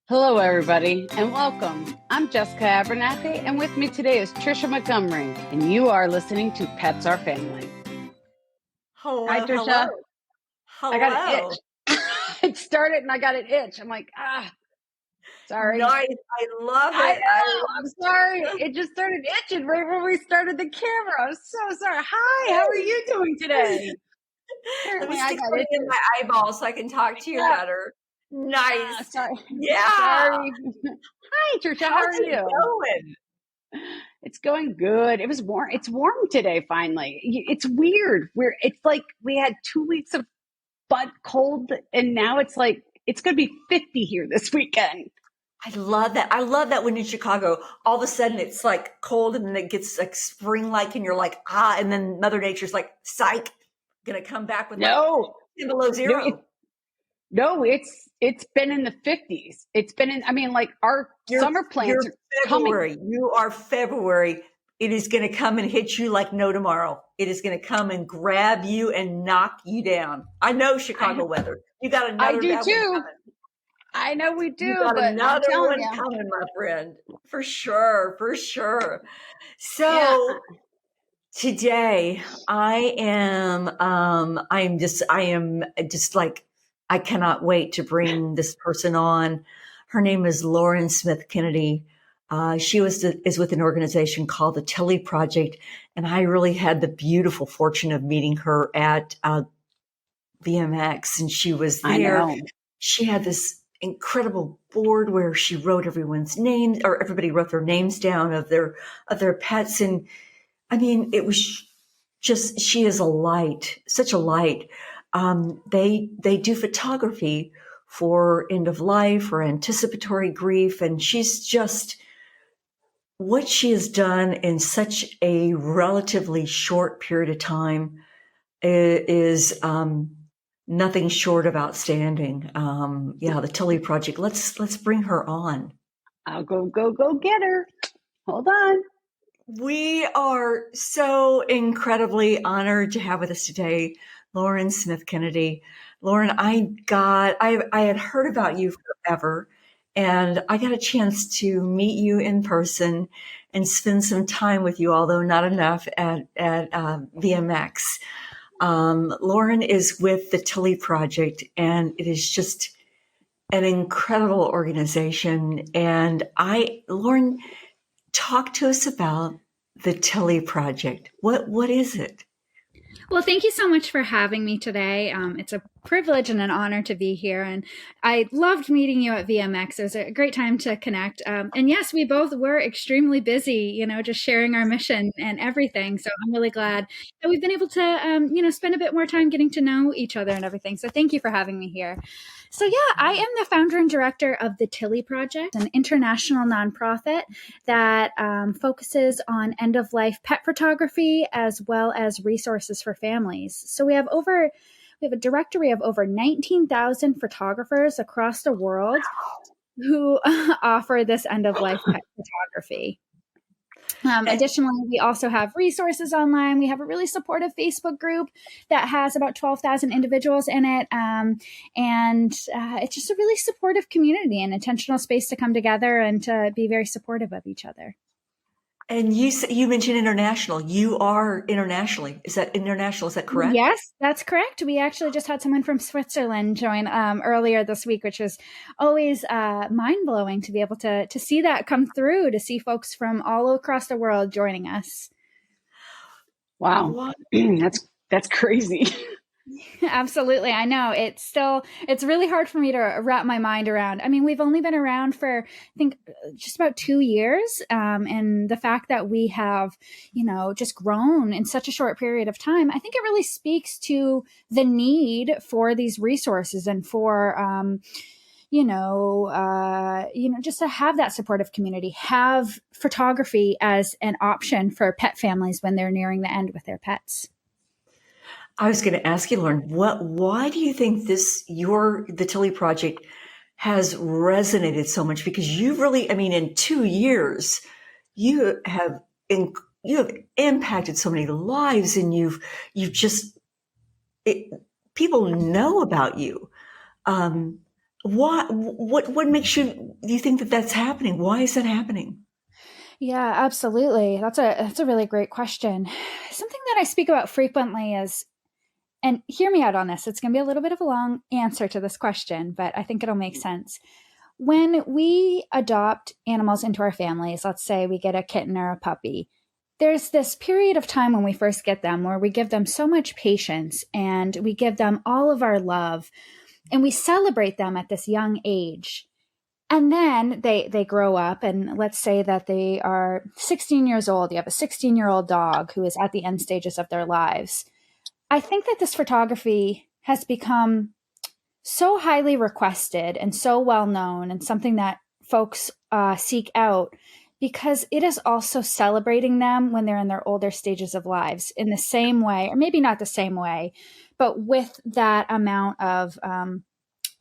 Hello, everybody, and welcome. I'm Jessica Abernathy, and with me today is Tricia Montgomery, and you are listening to Pets Our Family. Hello, Hi, Tricia. hello. I got an itch. It started, and I got an itch. I'm like, sorry. Nice. I love I it. know. I'm sorry. It just started itching right when we started the camera. I'm so sorry. Hi, how are you doing today? Let Apparently, me I stick got something itches. in my eyeball so I can talk to you better. Nice. Sorry. Yeah. Sorry. Hi, Tricia. How How's are it you? going? It's going good. It was warm. It's warm today, finally. It's weird. It's like we had 2 weeks of butt cold, and now it's like it's going to be 50 here this weekend. I love that. I love that when in Chicago, all of a sudden it's like cold and then it gets like spring-like and you're like, and then Mother Nature's like, psych, gonna come back with like No, 10 below zero. no, it's been in the 50s. It's been in. I mean, like our summer plants are February. coming. You are February. It is going to come and hit you like no tomorrow. It is going to come and grab you and knock you down. I know Chicago weather. You got I another do bad one too. coming. I know we You do, got but I'm another telling one you, coming, my friend. For sure. For sure. yeah. So today I am just like, I cannot wait to bring this person on. Her name is Lauren Smith Kennedy. She is with an organization called the Tilly Project. And I really had the beautiful fortune of meeting her at VMX, and she was I there. know. She had this incredible board where she wrote everyone's names, or everybody wrote their names down of their pets. And I mean, it was just, she is a light, such a light. They do photography for end of life or anticipatory grief. And she's just, what she has done in such a relatively short period of time is nothing short of outstanding. The Tilly Project. Let's bring her on. I'll go get her. Hold on. We are so incredibly honored to have with us today Lauren Smith Kennedy. Lauren, I had heard about you forever, and I got a chance to meet you in person and spend some time with you, although not enough at VMX. Lauren is with the Tilly Project, and it is just an incredible organization. And Lauren, talk to us about the Tilly Project. What is it? Well, thank you so much for having me today. It's a privilege and an honor to be here. And I loved meeting you at VMX. It was a great time to connect. And yes, we both were extremely busy, just sharing our mission and everything. So I'm really glad that we've been able to, spend a bit more time getting to know each other and everything. So thank you for having me here. So yeah, I am the founder and director of the Tilly Project, an international nonprofit that focuses on end-of-life pet photography as well as resources for families. So we have a directory of over 19,000 photographers across the world who offer this end-of-life pet photography. Additionally, we also have resources online. We have a really supportive Facebook group that has about 12,000 individuals in it. It's just a really supportive community and intentional space to come together and to be very supportive of each other. And you mentioned international. You are internationally. Is that international? Is that correct? Yes, that's correct. We actually just had someone from Switzerland join earlier this week, which was always mind-blowing to be able to see that come through, to see folks from all across the world joining us. Wow. That's crazy. Absolutely. I know it's really hard for me to wrap my mind around. I mean, we've only been around for, I think, just about 2 years. And the fact that we have, just grown in such a short period of time, I think it really speaks to the need for these resources and for, just to have that supportive community, have photography as an option for pet families when they're nearing the end with their pets. I was going to ask you, Lauren, why do you think the Tilly Project has resonated so much? Because you've really, in 2 years, you have impacted so many lives, and people know about you. What makes you, do you think that that's happening? Why is that happening? Yeah, absolutely. That's a really great question. Something that I speak about frequently is, and hear me out on this, it's going to be a little bit of a long answer to this question, but I think it'll make sense. When we adopt animals into our families, let's say we get a kitten or a puppy, there's this period of time when we first get them where we give them so much patience and we give them all of our love and we celebrate them at this young age. And then they grow up, and let's say that they are 16 years old. You have a 16-year-old dog who is at the end stages of their lives. I think that this photography has become so highly requested and so well known, and something that folks seek out because it is also celebrating them when they're in their older stages of lives in the same way, or maybe not the same way, but with that amount of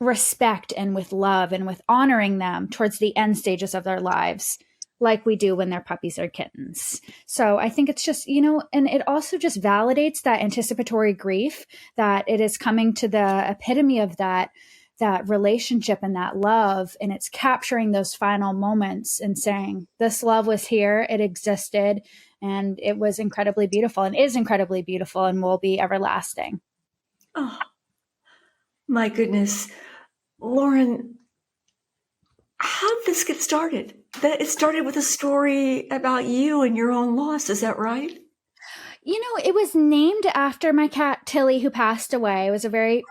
respect and with love and with honoring them towards the end stages of their lives, like we do when they're puppies or kittens. So I think it's just, and it also just validates that anticipatory grief, that it is coming to the epitome of that relationship and that love. And it's capturing those final moments and saying, this love was here, it existed, and it was incredibly beautiful and is incredibly beautiful and will be everlasting. Oh, my goodness. Lauren, how did this get started? That it started with a story about you and your own loss. Is that right? It was named after my cat, Tilly, who passed away. It was a very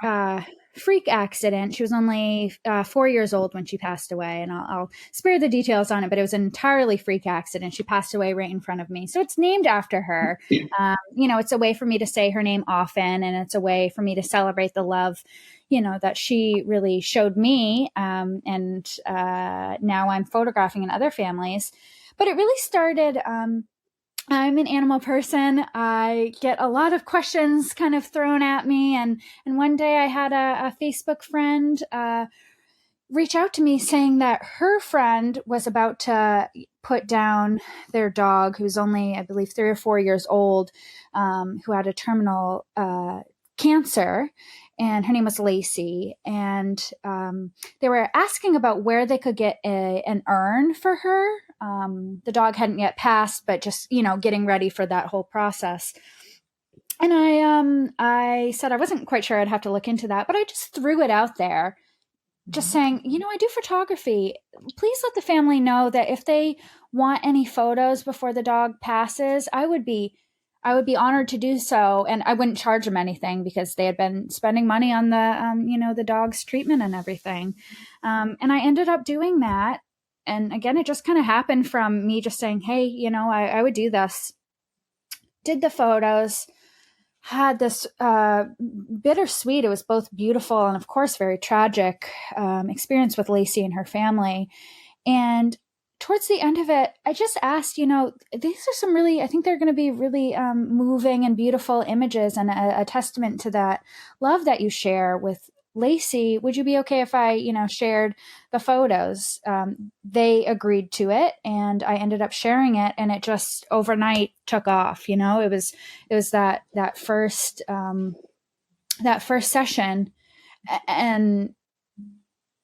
freak accident. She was only 4 years old when she passed away, and I'll spare the details on it, but it was an entirely freak accident. She passed away right in front of me. So it's named after her. It's a way for me to say her name often, and it's a way for me to celebrate the love that she really showed me. And now I'm photographing in other families. But it really started, I'm an animal person. I get a lot of questions kind of thrown at me. And one day I had a Facebook friend reach out to me saying that her friend was about to put down their dog, who's only, I believe, 3 or 4 years old, who had a terminal cancer. And her name was Lacey. And they were asking about where they could get an urn for her. The dog hadn't yet passed, but just, getting ready for that whole process. And I said I wasn't quite sure. I'd have to look into that, but I just threw it out there, just saying, I do photography. Please let the family know that if they want any photos before the dog passes, I would be honored to do so. And I wouldn't charge them anything because they had been spending money on the dog's treatment and everything. And I ended up doing that. And again, it just kind of happened from me just saying, hey, I would do this. Did the photos, had this bittersweet, it was both beautiful and of course very tragic experience with Lacey and her family. And towards the end of it, I just asked, these are some really, I think they're going to be really moving and beautiful images and a testament to that love that you share with Lacey. Would you be okay if I, shared the photos? They agreed to it, and I ended up sharing it, and it just overnight took off. It was that first session, and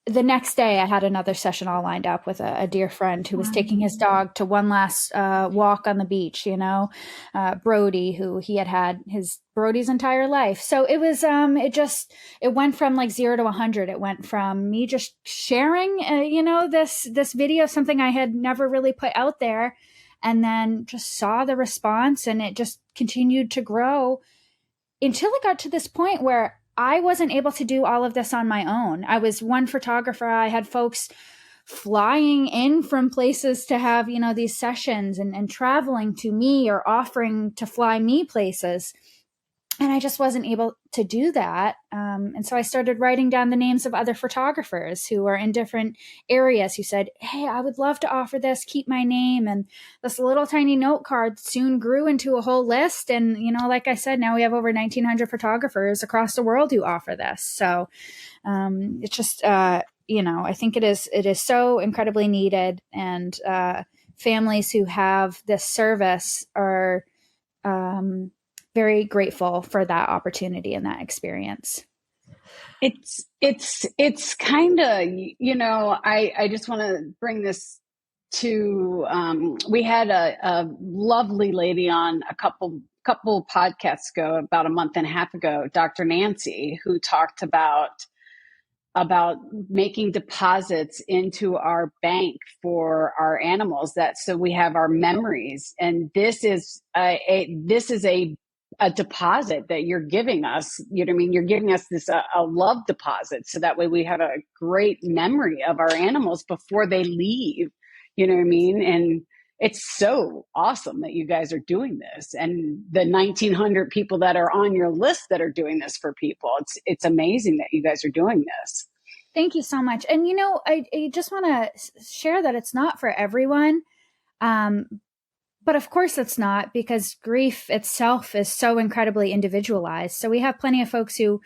the next day I had another session all lined up with a dear friend who was taking his dog to one last walk on the beach, Brody, who he had his Brody's entire life. So it was, it went from like 0 to 100. It went from me just sharing, this video, something I had never really put out there, and then just saw the response, and it just continued to grow until it got to this point where I wasn't able to do all of this on my own. I was one photographer. I had folks flying in from places to have, these sessions and traveling to me or offering to fly me places. And I just wasn't able to do that. And so I started writing down the names of other photographers who are in different areas who said, hey, I would love to offer this, keep my name. And this little tiny note card soon grew into a whole list. And, like I said, now we have over 1,900 photographers across the world who offer this. So it's just, I think it is so incredibly needed. And families who have this service are very grateful for that opportunity and that experience. It's kind of, I just want to bring this to, we had a lovely lady on a couple podcasts ago, about a month and a half ago, Dr. Nancy, who talked about making deposits into our bank for our animals, that so we have our memories. And this is a deposit that you're giving us. You know what I mean? You're giving us this a love deposit, so that way we have a great memory of our animals before they leave. You know what I mean? And it's so awesome that you guys are doing this, and the 1,900 people that are on your list that are doing this for people. It's amazing that you guys are doing this. Thank you so much. And I just want to share that it's not for everyone. But of course it's not, because grief itself is so incredibly individualized. So we have plenty of folks who,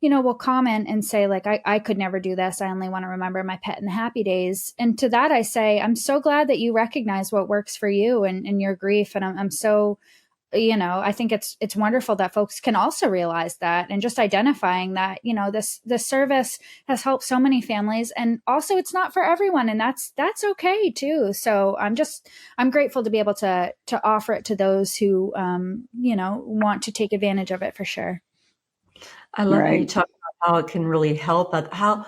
will comment and say, like, I could never do this. I only want to remember my pet in the happy days. And to that, I say, I'm so glad that you recognize what works for you and your grief. And I'm so, I think it's wonderful that folks can also realize that, and just identifying that, this service has helped so many families, and also it's not for everyone, and that's okay too. So I'm grateful to be able to offer it to those who, want to take advantage of it, for sure. I love how you talk about how it can really help. How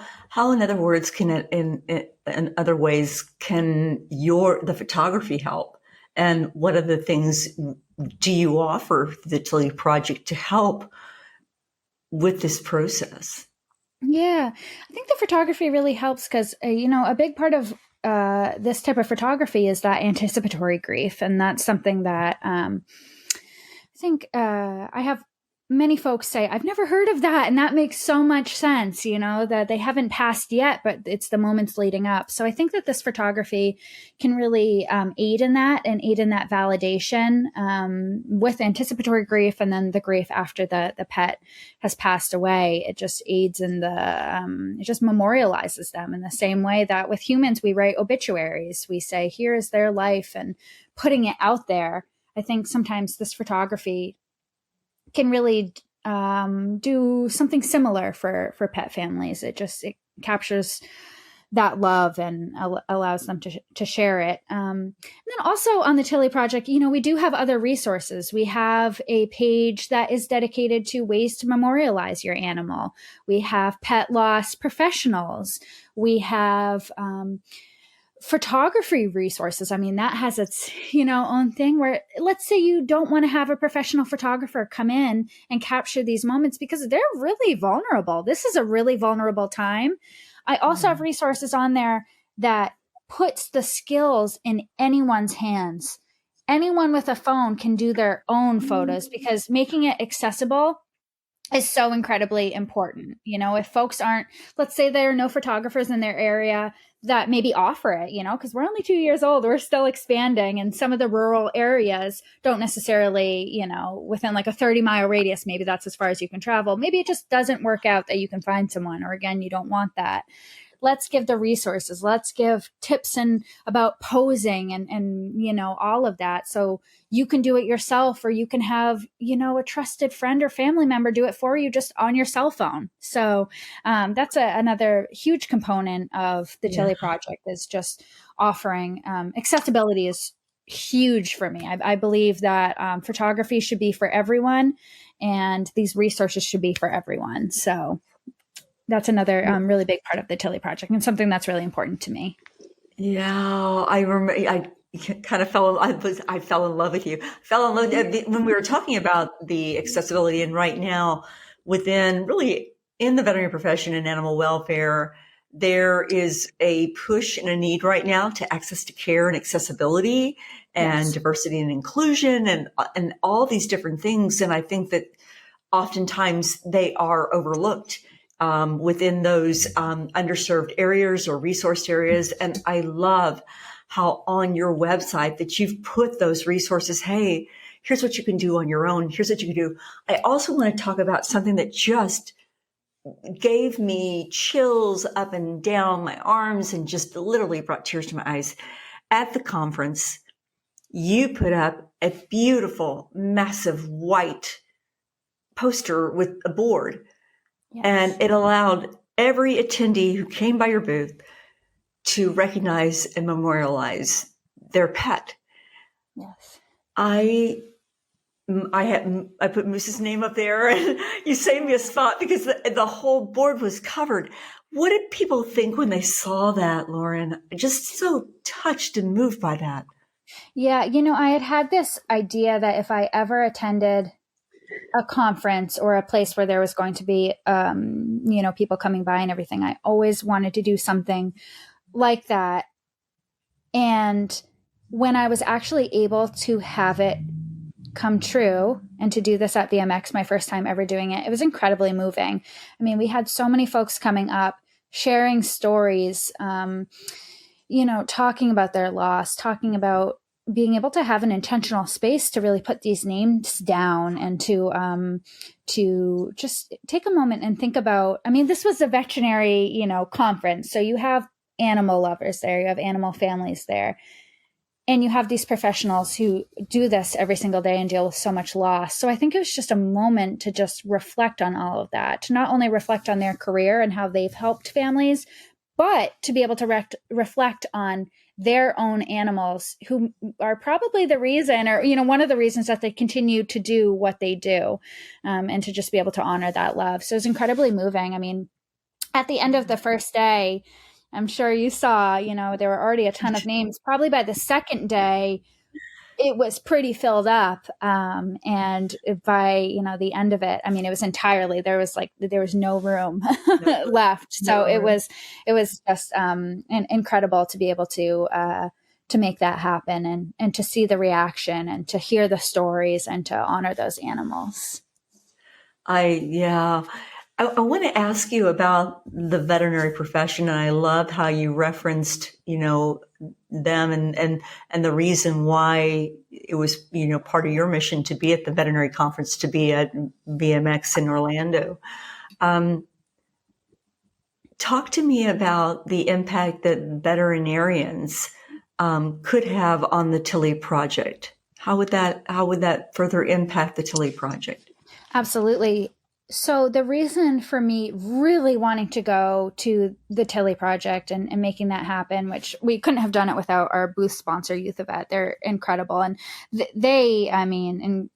in other words, can it, in other ways, can the photography help? And what other things do you offer the Tilly Project to help with this process? Yeah, I think the photography really helps because, a big part of this type of photography is that anticipatory grief. And that's something that I think I have many folks say, I've never heard of that. And that makes so much sense, that they haven't passed yet, but it's the moments leading up. So I think that this photography can really aid in that, and aid in that validation with anticipatory grief, and then the grief after the pet has passed away. It just aids in it just memorializes them in the same way that with humans, we write obituaries. We say, here is their life, and putting it out there. I think sometimes this photography can really do something similar for pet families. It captures that love and allows them to share it. And then also on the Tilly Project, we do have other resources. We have a page that is dedicated to ways to memorialize your animal. We have pet loss professionals. We have photography resources. I mean, that has its, own thing where, let's say you don't want to have a professional photographer come in and capture these moments because they're really vulnerable. This is a really vulnerable time. I also have resources on there that puts the skills in anyone's hands. Anyone with a phone can do their own photos, because making it accessible is so incredibly important. If folks aren't, let's say there are no photographers in their area that maybe offer it, because we're only 2 years old, we're still expanding, and some of the rural areas don't necessarily, within like a 30-mile radius, maybe that's as far as you can travel. Maybe it just doesn't work out that you can find someone, or again, you don't want that. Let's give the resources. Let's give tips about posing and all of that. So you can do it yourself, or you can have, a trusted friend or family member do it for you just on your cell phone. So that's another huge component of the Tilly Project, is just offering accessibility is huge for me. I believe that photography should be for everyone, and these resources should be for everyone. So that's another really big part of the Tilly Project, and something that's really important to me. Yeah, I remember. I kind of I fell in love with you. Fell in love when we were talking about the accessibility, and right now, in the veterinary profession and animal welfare, there is a push and a need right now to access to care and accessibility and diversity and inclusion and all these different things. And I think that oftentimes they are overlooked within those underserved areas or resourced areas. And I love how on your website that you've put those resources. Hey, here's what you can do on your own. Here's what you can do. I also want to talk about something that just gave me chills up and down my arms and just literally brought tears to my eyes. At the conference, you put up a beautiful, massive white poster with a board. And it allowed every attendee who came by your booth to recognize and memorialize their pet. Yes. I put Moose's name up there, and you saved me a spot because the whole board was covered. What did people think when they saw that, Lauren? Just so touched and moved by that. Yeah, I had this idea that if I ever attended a conference or a place where there was going to be, people coming by and everything, I always wanted to do something like that. And when I was actually able to have it come true and to do this at VMX, my first time ever doing it, it was incredibly moving. I mean, we had so many folks coming up, sharing stories, talking about their loss, talking about being able to have an intentional space to really put these names down and to just take a moment and think about, this was a veterinary, conference. So you have animal lovers there, you have animal families there, and you have these professionals who do this every single day and deal with so much loss. So I think it was just a moment to just reflect on all of that, to not only reflect on their career and how they've helped families, but to be able to reflect on their own animals who are probably the reason, or, one of the reasons that they continue to do what they do, and to just be able to honor that love. So it was incredibly moving. I mean, at the end of the first day, I'm sure you saw, there were already a ton of names. Probably by the second day, it was pretty filled up. And by, the end of it, it was entirely, there was no room left. So it was just incredible to be able to make that happen and to see the reaction and to hear the stories and to honor those animals. I want to ask you about the veterinary profession, and I love how you referenced, them and the reason why it was, part of your mission to be at the veterinary conference, to be at VMX in Orlando. Talk to me about the impact that veterinarians could have on the Tilly Project. How would that further impact the Tilly Project? Absolutely. So the reason for me really wanting to go to the Tilly Project and making that happen, which we couldn't have done it without our booth sponsor, Youth of Vet. They're incredible. And they,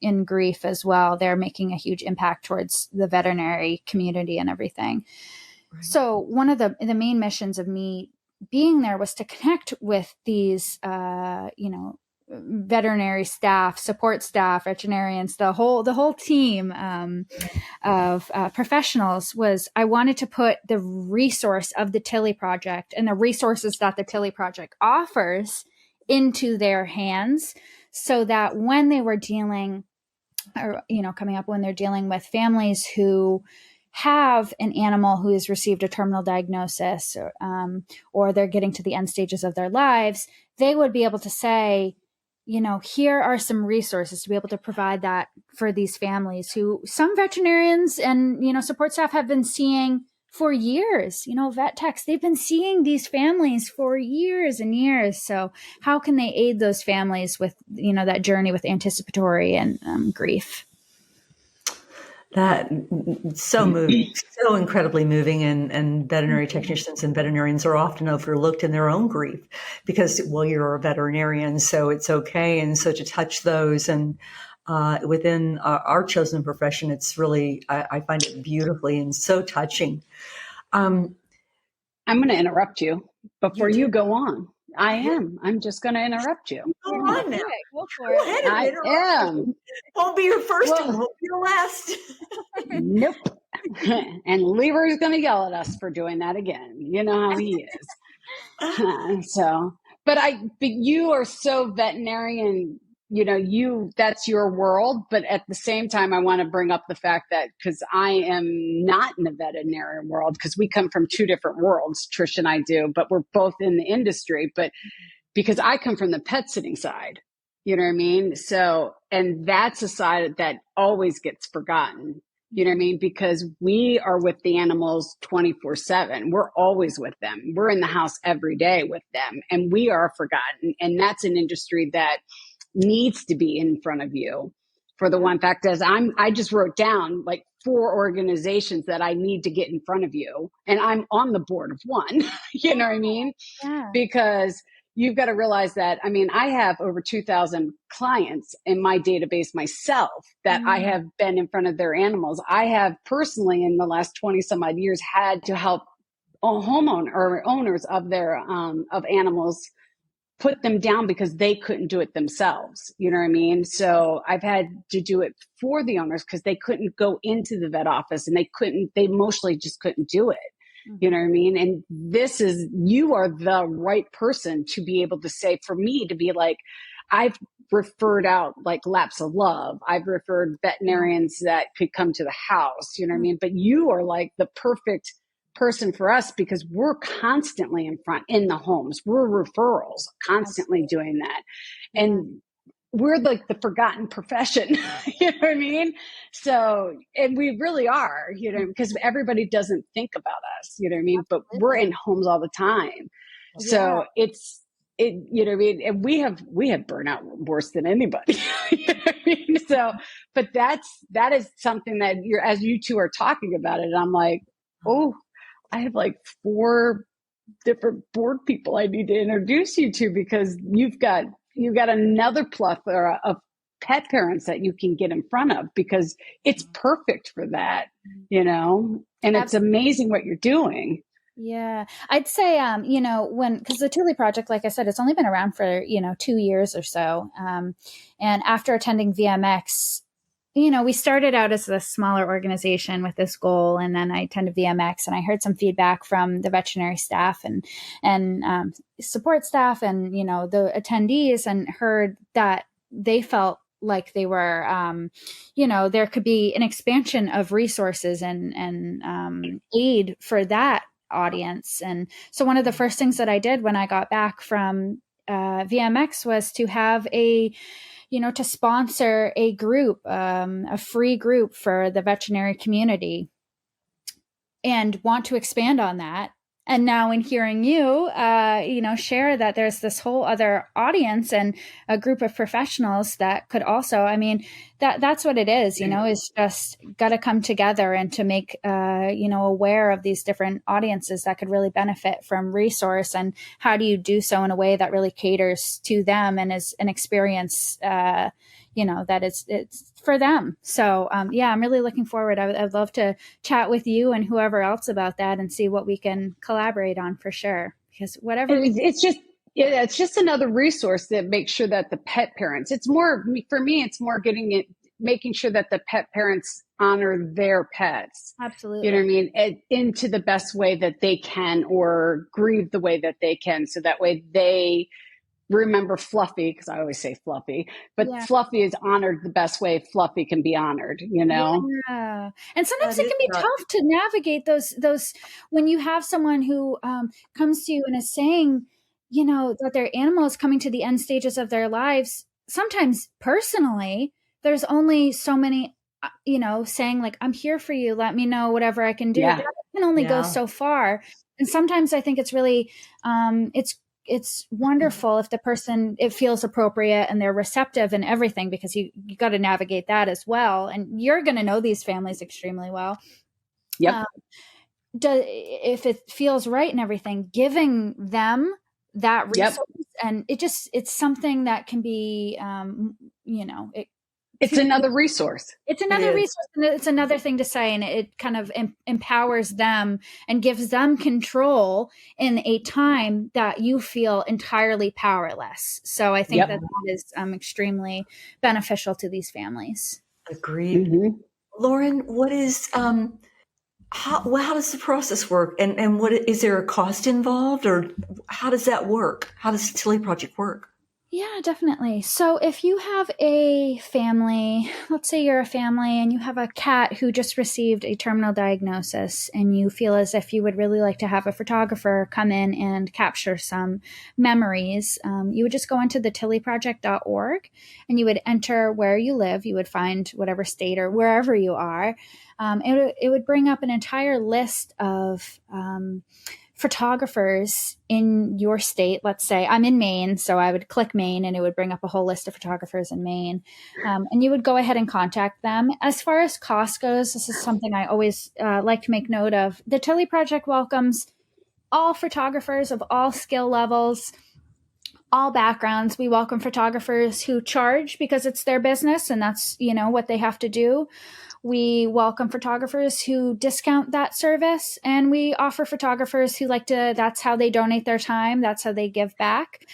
in grief as well, they're making a huge impact towards the veterinary community and everything. Right. So one of the main missions of me being there was to connect with these, veterinary staff, support staff, veterinarians, the whole team of professionals. I wanted to put the resource of the Tilly Project and the resources that the Tilly Project offers into their hands, so that when they were dealing, or coming up when they're dealing with families who have an animal who has received a terminal diagnosis, or they're getting to the end stages of their lives, they would be able to say, here are some resources to be able to provide that for these families who some veterinarians and, support staff have been seeing for years. Vet techs, they've been seeing these families for years and years. So how can they aid those families with, that journey with anticipatory and grief? That so moving, so incredibly moving, and veterinary technicians and veterinarians are often overlooked in their own grief because, well, you're a veterinarian, so it's okay. And so to touch those and within our chosen profession, it's really, I find it beautifully and so touching. I'm going to interrupt you before you go on. I'm just going to interrupt you. Go on now. Go for it. Go ahead and I am. Won't be your first and won't be your last. Nope. And Leroy's going to yell at us for doing that again. You know how he is. But you are so veterinarian, that's your world. But at the same time, I want to bring up the fact that, because I am not in the veterinarian world, because we come from two different worlds, Tricia and I do, but we're both in the industry. But because I come from the pet sitting side, you know what I mean? So, and that's a side that always gets forgotten. You know what I mean? Because we are with the animals 24/7. We're always with them. We're in the house every day with them, and we are forgotten. And that's an industry that needs to be in front of you for the one fact is I just wrote down like 4 organizations that I need to get in front of you. And I'm on the board of one, you know what I mean? Yeah. Because you've got to realize that, I mean, I have over 2,000 clients in my database myself that I have been in front of their animals. I have personally in the last 20 some odd years had to help homeowner or owners of their, of animals put them down because they couldn't do it themselves. You know what I mean? So I've had to do it for the owners because they couldn't go into the vet office and they emotionally just couldn't do it. You know what I mean? And you are the right person to be able to say, for me to be like, I've referred out like laps of love. I've referred veterinarians that could come to the house, you know what I mean? But you are like the perfect person for us because we're constantly in the homes. We're referrals, constantly doing that. And we're like the forgotten profession, you know what I mean? So, and we really are, you know, because everybody doesn't think about us, you know what I mean? But we're in homes all the time. So you know what I mean? And we have burnout worse than anybody, you know what I mean? So, but that is something that as you two are talking about it, I'm like, oh, I have like 4 different board people I need to introduce you to because you've got another plethora of pet parents that you can get in front of because it's perfect for that, you know, and it's amazing what you're doing. Yeah, I'd say, because the Tilly Project, like I said, it's only been around for, 2 years or so. And after attending VMX, we started out as a smaller organization with this goal, and then I attended VMX, and I heard some feedback from the veterinary staff and support staff, and the attendees, and heard that they felt like they were, there could be an expansion of resources and aid for that audience. And so one of the first things that I did when I got back from VMX was to have to sponsor a group, a free group for the veterinary community, and want to expand on that. And now in hearing you, share that there's this whole other audience and a group of professionals that could also, that's what it is, is just got to come together and to make, aware of these different audiences that could really benefit from resource. And how do you do so in a way that really caters to them and is an experience, that it's for them. So, I'm really looking forward. I'd love to chat with you and whoever else about that and see what we can collaborate on for sure. Because whatever it's just another resource that makes sure that the pet parents, it's more, for me, it's more making sure that the pet parents honor their pets. Absolutely. You know what I mean? Into the best way that they can, or grieve the way that they can. So that way they remember Fluffy, because I always say Fluffy, but Fluffy is honored the best way Fluffy can be honored, Yeah. And sometimes it can be tough to navigate those when you have someone who comes to you and is saying, that their animal is coming to the end stages of their lives. Sometimes personally, there's only so many, saying like, I'm here for you. Let me know whatever I can do. Yeah. That can only go so far. And sometimes I think it's really, it's wonderful if the person, it feels appropriate and they're receptive and everything, because you got to navigate that as well. And you're going to know these families extremely well. Yep. If it feels right and everything, giving them that resource, and it's something that can be, it's another resource. It's another resource, and it's another thing to say, and it kind of empowers them and gives them control in a time that you feel entirely powerless. So I think that is extremely beneficial to these families. Agreed. Mm-hmm. Lauren, what is how does the process work, and what is there a cost involved, or how does that work? How does the Tilly Project work? Yeah, definitely. So if you have a family, let's say you're a family and you have a cat who just received a terminal diagnosis, and you feel as if you would really like to have a photographer come in and capture some memories, you would just go into the tillyproject.org and you would enter where you live. You would find whatever state or wherever you are. It would bring up an entire list of photographers in your state. Let's say I'm in Maine, so I would click Maine and it would bring up a whole list of photographers in Maine. And you would go ahead and contact them. As far as cost goes, this is something I always like to make note of. The Tilly Project welcomes all photographers of all skill levels, all backgrounds. We welcome photographers who charge because it's their business and that's, what they have to do. We welcome photographers who discount that service, and we offer photographers who that's how they donate their time. That's how they give back.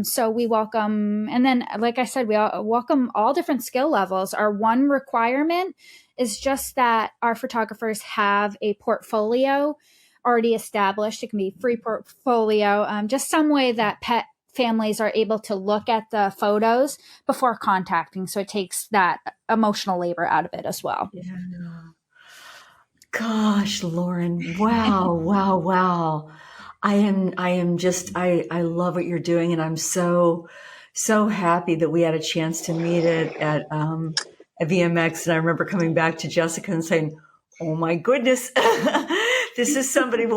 So we welcome, and then, like I said, we welcome all different skill levels. Our one requirement is just that our photographers have a portfolio already established. It can be free portfolio, just some way that pet families are able to look at the photos before contacting. So it takes that emotional labor out of it as well. Yeah. Gosh, Lauren. Wow. Wow. I love what you're doing. And I'm so happy that we had a chance to meet at VMX. And I remember coming back to Jessica and saying, oh my goodness, this is somebody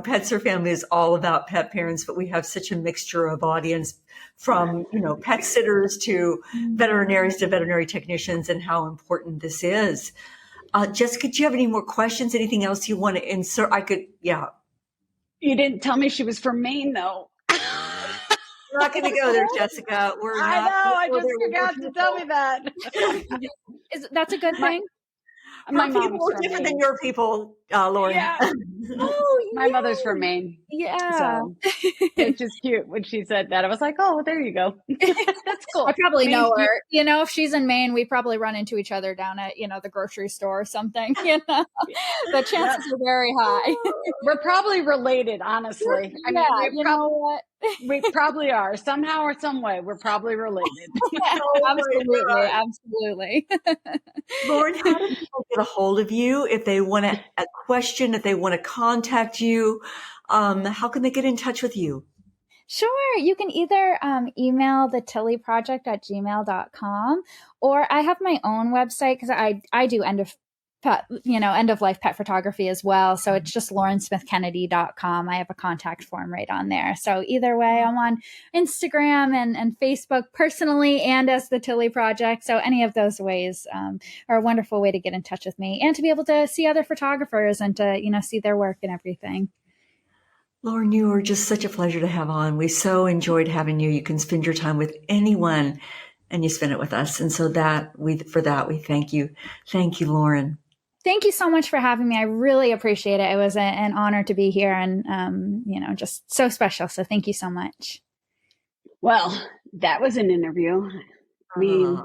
Pets or Family is all about pet parents, but we have such a mixture of audience from, pet sitters to veterinarians to veterinary technicians, and how important this is. Jessica, do you have any more questions? Anything else you want to insert? Yeah. You didn't tell me she was from Maine, though. We're not going to go there, Jessica. I just forgot to tell me that. That's a good thing. My people are different than your people, Lauren. Yeah. My mother's from Maine. Yeah. So it's just cute when she said that. I was like, oh, there you go. That's cool. I probably know her. If she's in Maine, we probably run into each other down at, the grocery store or something. The chances are very high. We're probably related, honestly. We probably are. Somehow or some way, we're probably related. Absolutely. Lauren, how do people get a hold of you if they want a question, if they want to contact you? How can they get in touch with you? Sure. You can either email the tillyproject@gmail.com, or I have my own website because I do end of life pet photography as well. So it's just laurensmithkennedy.com. I have a contact form right on there. So either way, I'm on Instagram and Facebook personally and as the Tilly Project. So any of those ways are a wonderful way to get in touch with me and to be able to see other photographers and to, see their work and everything. Lauren, you were just such a pleasure to have on. We so enjoyed having you. You can spend your time with anyone and you spend it with us. And so we thank you. Thank you, Lauren. Thank you so much for having me. I really appreciate it. It was an honor to be here and, just so special. So thank you so much. Well, that was an interview. I mean,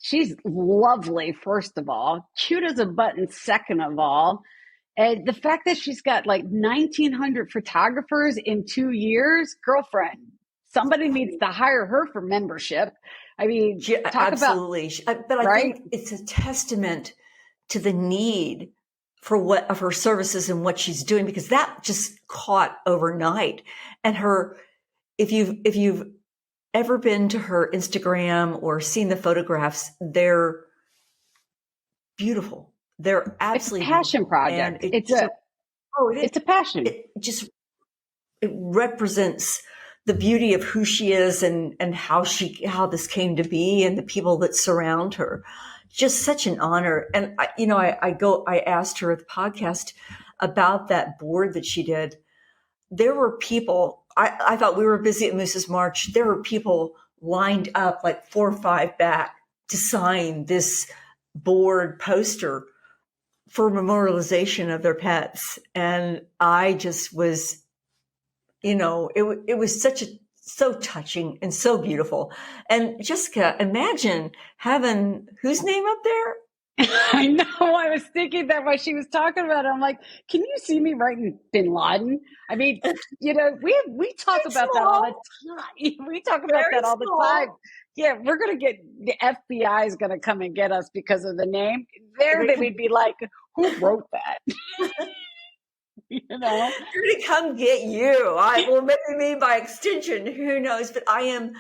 she's lovely, first of all, cute as a button, second of all. And the fact that she's got 1,900 photographers in 2 years, girlfriend, somebody needs to hire her for membership. I mean, absolutely. But I think it's a testament to the need of her services and what she's doing, because that just caught overnight. And if you've ever been to her Instagram or seen the photographs, they're beautiful. They're absolutely it's a passion project. It's a passion. It represents the beauty of who she is and how this came to be and the people that surround her. Just such an honor. And I asked her at the podcast about that board that she did. There were people, I thought we were busy at Moose's March. There were people lined up 4 or 5 back to sign this board poster for memorialization of their pets. And I just was, it was so touching and so beautiful. And Jessica, imagine having whose name up there? I know. I was thinking that while she was talking about it. I'm like, can you see me writing Bin Laden? I mean, we talk about that all the time. We talk about that all the time. Yeah, we're going to get, the FBI is going to come and get us because of the name. They would be like, who wrote that? They're going to come get you. Maybe me by extension, who knows? But I am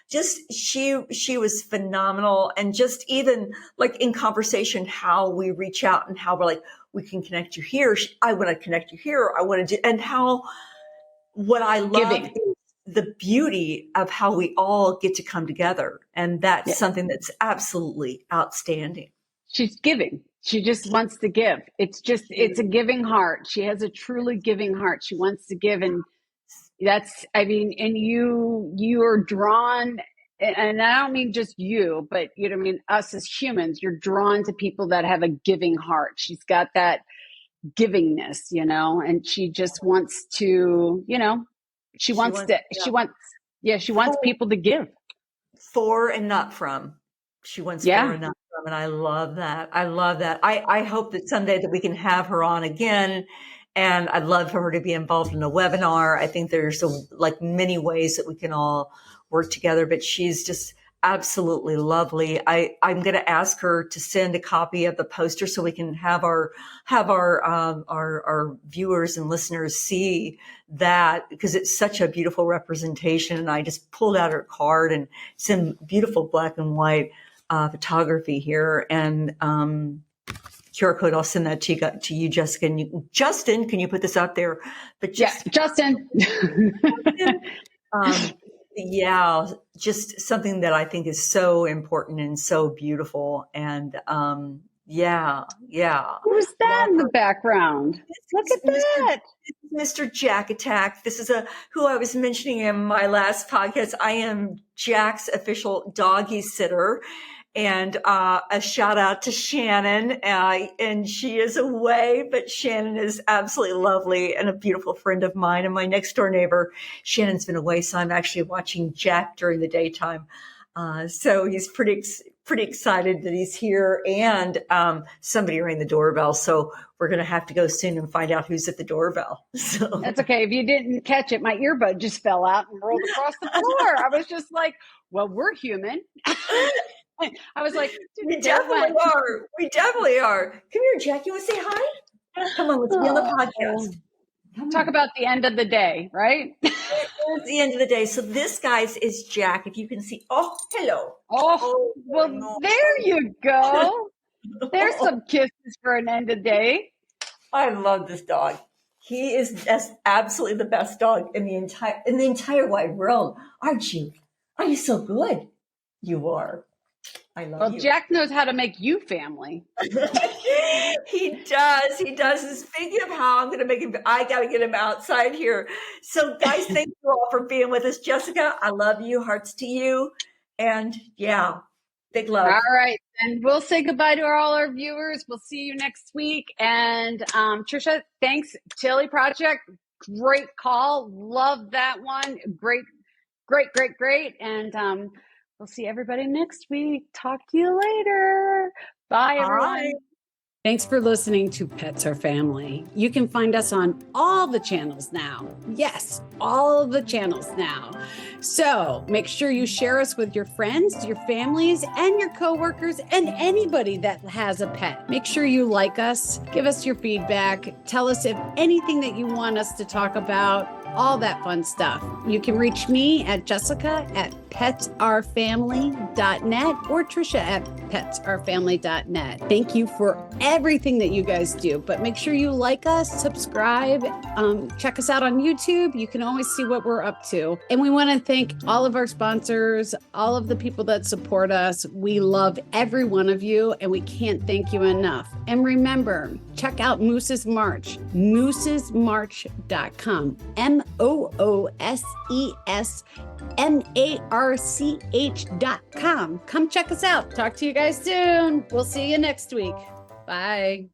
just, she was phenomenal. And just even in conversation, how we reach out and how we're like, we can connect you here. I want to connect you here. I want to do, and what I love is the beauty of how we all get to come together. And that's something that's absolutely outstanding. She's giving. She just wants to give. It's a giving heart. She has a truly giving heart. She wants to give. And that's, I mean, and you are drawn, and I don't mean just you, but you know what I mean, us as humans, you're drawn to people that have a giving heart. She's got that givingness, you know, and she just wants to, you know, she wants people to give. For and not from. She wants for and not from. And I love that. I love that. I hope that someday that we can have her on again. And I'd love for her to be involved in a webinar. I think there's like many ways that we can all work together, but she's just absolutely lovely. I'm going to ask her to send a copy of the poster so we can have our viewers and listeners see that, because it's such a beautiful representation. And I just pulled out her card, and some beautiful black and white photography here. And QR code, I'll send that to you, Jessica. And Justin, can you put this out there? But Justin. Just something that I think is so important and so beautiful. And Who's that in the background? Look at that. Mr. Jack Attack. This is who I was mentioning in my last podcast. I am Jack's official doggy sitter. And a shout out to Shannon, and she is away, but Shannon is absolutely lovely and a beautiful friend of mine, and my next door neighbor. Shannon's been away, so I'm actually watching Jack during the daytime. So he's pretty excited that he's here, and somebody rang the doorbell, so we're going to have to go soon and find out who's at the doorbell. So that's okay. If you didn't catch it, my earbud just fell out and rolled across the floor. I was just like, well, we're human. I was like, we definitely are. We definitely are. Come here, Jack. You want to say hi? Come on, let's be on the podcast. Talk about the end of the day, right? It's the end of the day. So this, guys, is Jack. If you can see. Oh, hello. Oh, well, no. There you go. There's some kisses for an end of day. I love this dog. He is absolutely the best dog in the entire wide world. Aren't you? Are you so good? You are. I love you. Well, Jack knows how to make you family. He does. He does. Speaking of how I'm going to make him, I got to get him outside here. So, guys, thank you all for being with us. Jessica, I love you. Hearts to you. And big love. All right. And we'll say goodbye to all our viewers. We'll see you next week. And Tricia, thanks. Tilly Project, great call. Love that one. Great. And we'll see everybody next week. Talk to you later. Bye, everyone. Thanks for listening to Pets Are Family. You can find us on all the channels now. Yes, all of the channels now. So make sure you share us with your friends, your families, and your coworkers, and anybody that has a pet. Make sure you like us, give us your feedback, tell us if anything that you want us to talk about, all that fun stuff. You can reach me at jessica@petsourfamily.net or Tricia@petsourfamily.net. Thank you for everything that you guys do, but make sure you like us, subscribe, check us out on YouTube. You can always see what we're up to. And we want to thank all of our sponsors, all of the people that support us. We love every one of you, and we can't thank you enough. And remember, check out Moose's March, moosesmarch.com, moosesmarch.com. Come check us out. Talk to you guys soon. We'll see you next week. Bye.